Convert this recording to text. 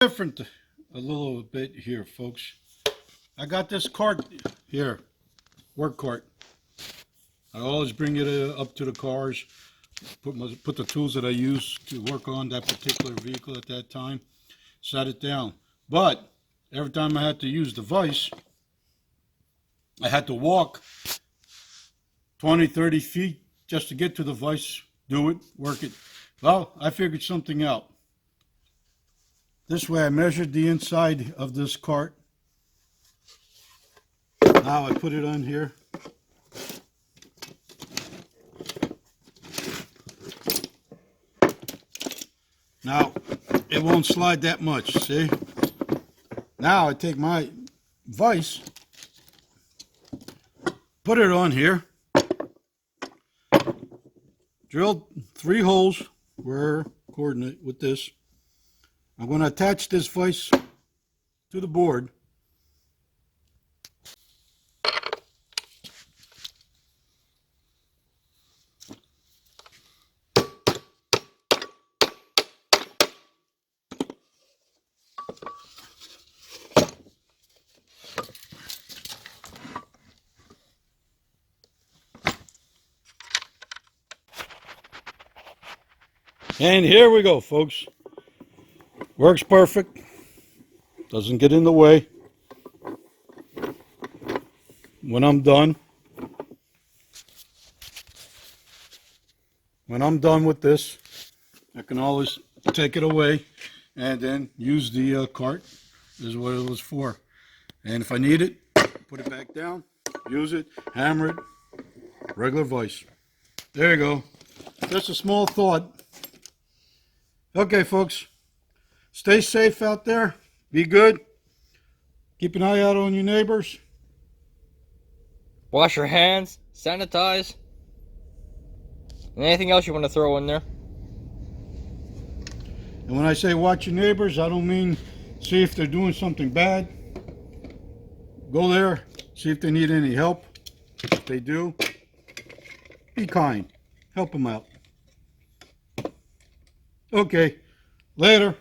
Different a little bit here, folks. I got this cart here, work cart. I always bring it up to the cars, put the tools that I use to work on that particular vehicle at that time, set it down. But every time I had to use the vise, I had to walk 20, 30 feet just to get to the vise, do it, work it. Well, I figured something out. This way I measured the inside of this cart. Now I put it on here. Now it won't slide that much, see? Now I take my vise, put it on here, drilled 3 holes where coordinate with this. I'm going to attach this vise to the board. And here we go, folks. Works perfect. Doesn't get in the way. When I'm done with this, I can always take it away and then use the cart. This is what it was for. And if I need it, put it back down, use it, hammer it, regular vise. There you go. Just a small thought. Okay, folks. Stay safe out there. Be good. Keep an eye out on your neighbors. Wash your hands. Sanitize. And anything else you want to throw in there. And when I say watch your neighbors, I don't mean see if they're doing something bad. Go there, see if they need any help. If they do, be kind. Help them out. Okay, later.